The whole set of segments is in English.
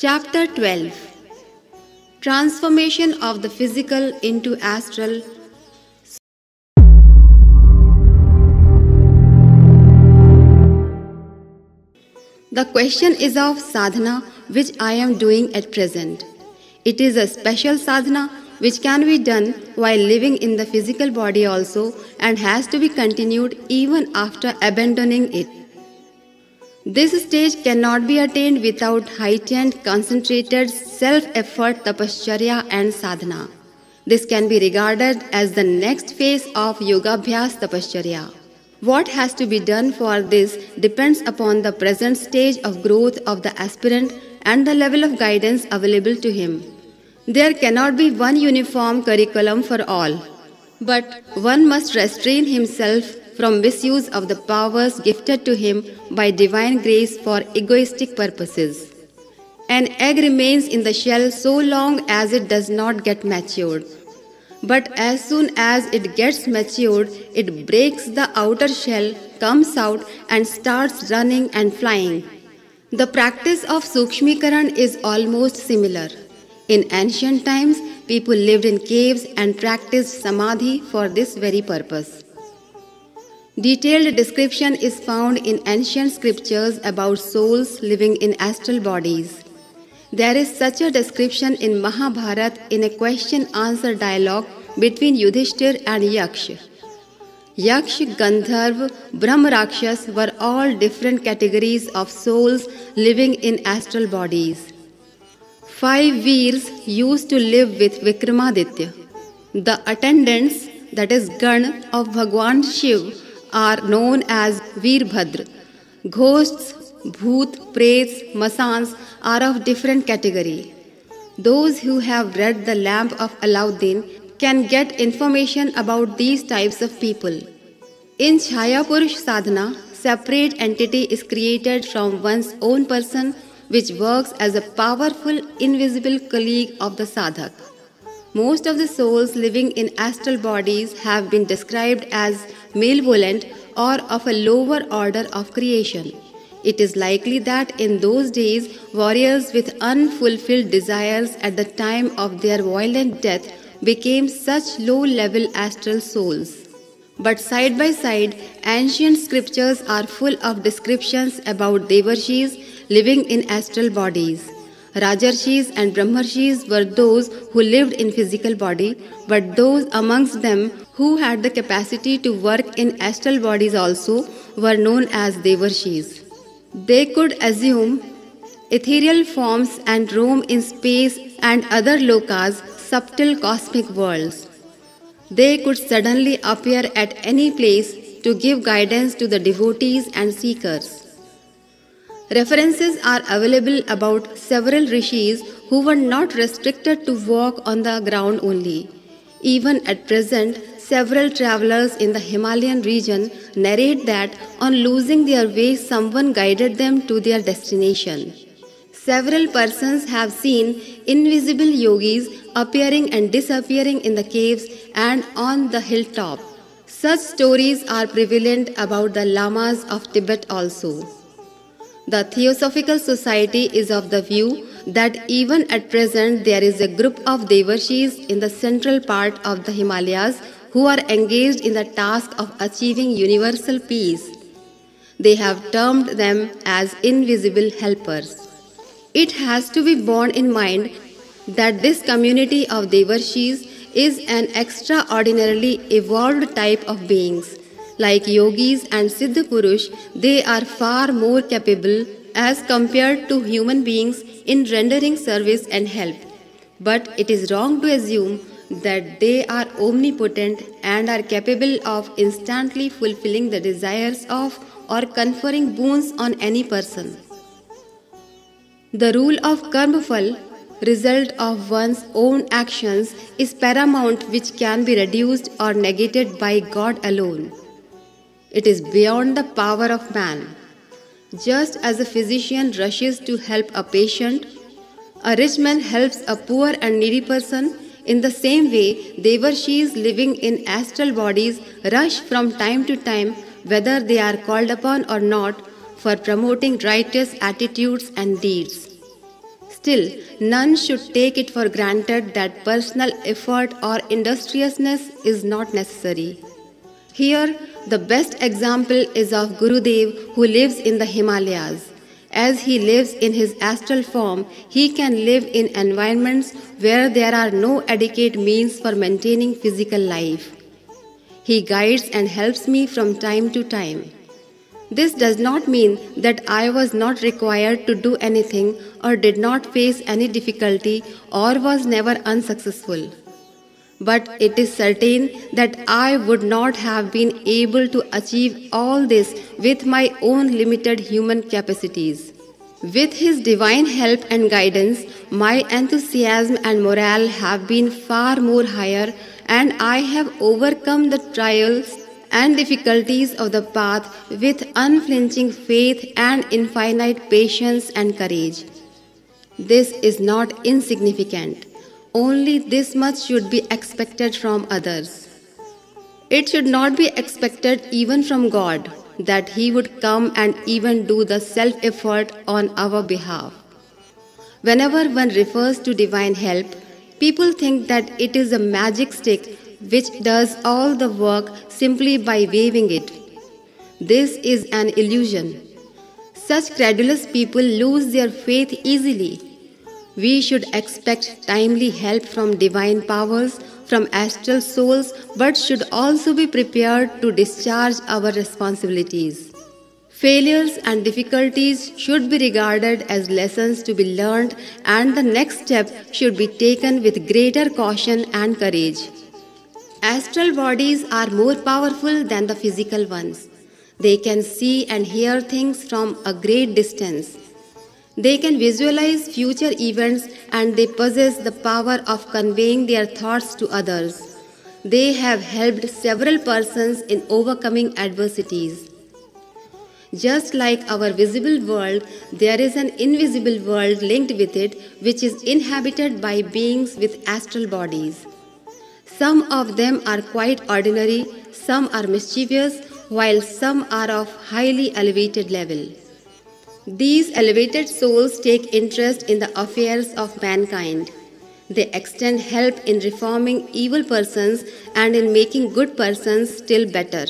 Chapter 12. Transformation of the physical into astral. The question is of sadhana which I am doing at present. It is a special sadhana which can be done while living in the physical body also and has to be continued even after abandoning it. This stage cannot be attained without heightened, concentrated self-effort, tapasya and sadhana. This can be regarded as the next phase of Yogabhyas Tapasya. What has to be done for this depends upon the present stage of growth of the aspirant and the level of guidance available to him. There cannot be one uniform curriculum for all, but one must restrain himself from misuse of the powers gifted to him by divine grace for egoistic purposes. An egg remains in the shell so long as it does not get matured. But as soon as it gets matured, it breaks the outer shell, comes out and starts running and flying. The practice of Sukshmikaran is almost similar. In ancient times, people lived in caves and practiced samadhi for this very purpose. Detailed description is found in ancient scriptures about souls living in astral bodies. There is such a description in Mahabharata in a question-answer dialogue between Yudhishthir and Yaksh. Yaksh, Gandharv, Brahma Rakshas were all different categories of souls living in astral bodies. 5 Veers used to live with Vikramaditya. The attendants, that is Gan of Bhagwan Shiv, are known as Veerbhadra. Ghosts, Bhoot, Prets, Masans are of different category. Those who have read The Lamp of Alauddin can get information about these types of people. In Chhaya Purush Sadhana, separate entity is created from one's own person which works as a powerful invisible colleague of the sadhak. Most of the souls living in astral bodies have been described as malevolent or of a lower order of creation. It is likely that in those days, warriors with unfulfilled desires at the time of their violent death became such low-level astral souls. But side by side, ancient scriptures are full of descriptions about Devarshis living in astral bodies. Rajarshis and Brahmarshis were those who lived in physical body, but those amongst them who had the capacity to work in astral bodies also were known as Devarshis. They could assume ethereal forms and roam in space and other lokas, subtle cosmic worlds. They could suddenly appear at any place to give guidance to the devotees and seekers. References are available about several rishis who were not restricted to walk on the ground only. Even at present, several travelers in the Himalayan region narrate that on losing their way, someone guided them to their destination. Several persons have seen invisible yogis appearing and disappearing in the caves and on the hilltop. Such stories are prevalent about the lamas of Tibet also. The Theosophical Society is of the view that even at present there is a group of Devarshis in the central part of the Himalayas who are engaged in the task of achieving universal peace. They have termed them as invisible helpers. It has to be borne in mind that this community of Devarshis is an extraordinarily evolved type of beings. Like yogis and Siddha Purush, they are far more capable as compared to human beings in rendering service and help. But it is wrong to assume that they are omnipotent and are capable of instantly fulfilling the desires of or conferring boons on any person. The rule of karmafal, result of one's own actions, is paramount, which can be reduced or negated by God alone. It is beyond the power of man. Just as a physician rushes to help a patient, a rich man helps a poor and needy person, in the same way, Devarshis living in astral bodies rush from time to time, whether they are called upon or not, for promoting righteous attitudes and deeds. Still, none should take it for granted that personal effort or industriousness is not necessary. Here, the best example is of Gurudev, who lives in the Himalayas. As he lives in his astral form, he can live in environments where there are no adequate means for maintaining physical life. He guides and helps me from time to time. This does not mean that I was not required to do anything or did not face any difficulty or was never unsuccessful. But it is certain that I would not have been able to achieve all this with my own limited human capacities. With His divine help and guidance, my enthusiasm and morale have been far more higher, and I have overcome the trials and difficulties of the path with unflinching faith and infinite patience and courage. This is not insignificant. Only this much should be expected from others. It should not be expected even from God that He would come and even do the self-effort on our behalf. Whenever one refers to divine help, people think that it is a magic stick which does all the work simply by waving it. This is an illusion. Such credulous people lose their faith easily. We should expect timely help from divine powers, from astral souls, but should also be prepared to discharge our responsibilities. Failures and difficulties should be regarded as lessons to be learned, and the next step should be taken with greater caution and courage. Astral bodies are more powerful than the physical ones. They can see and hear things from a great distance. They can visualize future events, and they possess the power of conveying their thoughts to others. They have helped several persons in overcoming adversities. Just like our visible world, there is an invisible world linked with it, which is inhabited by beings with astral bodies. Some of them are quite ordinary, some are mischievous, while some are of highly elevated level. These elevated souls take interest in the affairs of mankind. They extend help in reforming evil persons and in making good persons still better.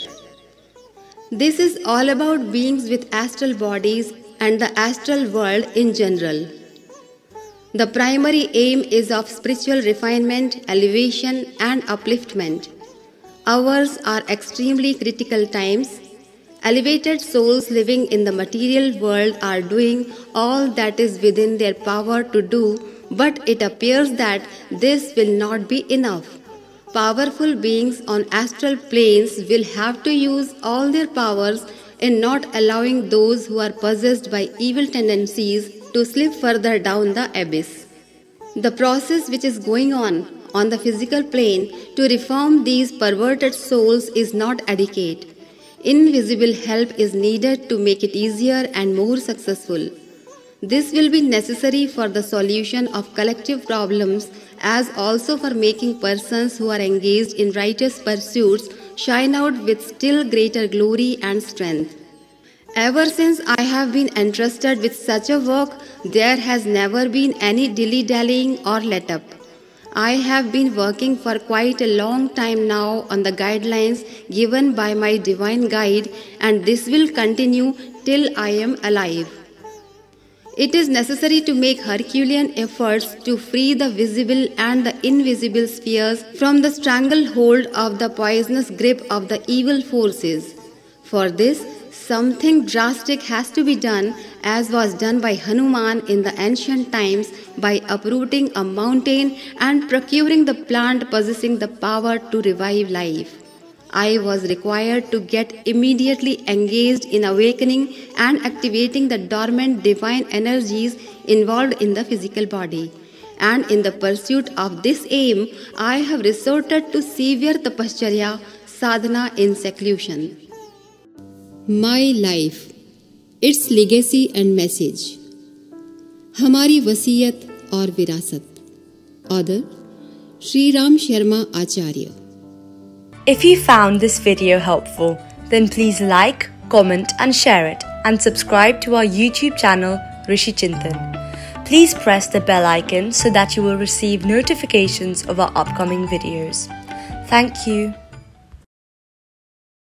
This is all about beings with astral bodies and the astral world in general. The primary aim is of spiritual refinement, elevation, and upliftment. Ours are extremely critical times. Elevated souls living in the material world are doing all that is within their power to do, but it appears that this will not be enough. Powerful beings on astral planes will have to use all their powers in not allowing those who are possessed by evil tendencies to slip further down the abyss. The process which is going on the physical plane to reform these perverted souls is not adequate. Invisible help is needed to make it easier and more successful. This will be necessary for the solution of collective problems, as also for making persons who are engaged in righteous pursuits shine out with still greater glory and strength. Ever since I have been entrusted with such a work, there has never been any dilly-dallying or let-up. I have been working for quite a long time now on the guidelines given by my divine guide, and this will continue till I am alive. It is necessary to make Herculean efforts to free the visible and the invisible spheres from the stranglehold of the poisonous grip of the evil forces. For this, something drastic has to be done, as was done by Hanuman in the ancient times by uprooting a mountain and procuring the plant possessing the power to revive life. I was required to get immediately engaged in awakening and activating the dormant divine energies involved in the physical body. And in the pursuit of this aim, I have resorted to severe tapasya, sadhana in seclusion. My life, its legacy and message. हमारी वसीयत और विरासत. Author Sri Ram Sharma Acharya. If you found this video helpful, then please like, comment and share it, and subscribe to our YouTube channel Rishi Chintan. Please press the bell icon so that you will receive notifications of our upcoming videos. Thank you.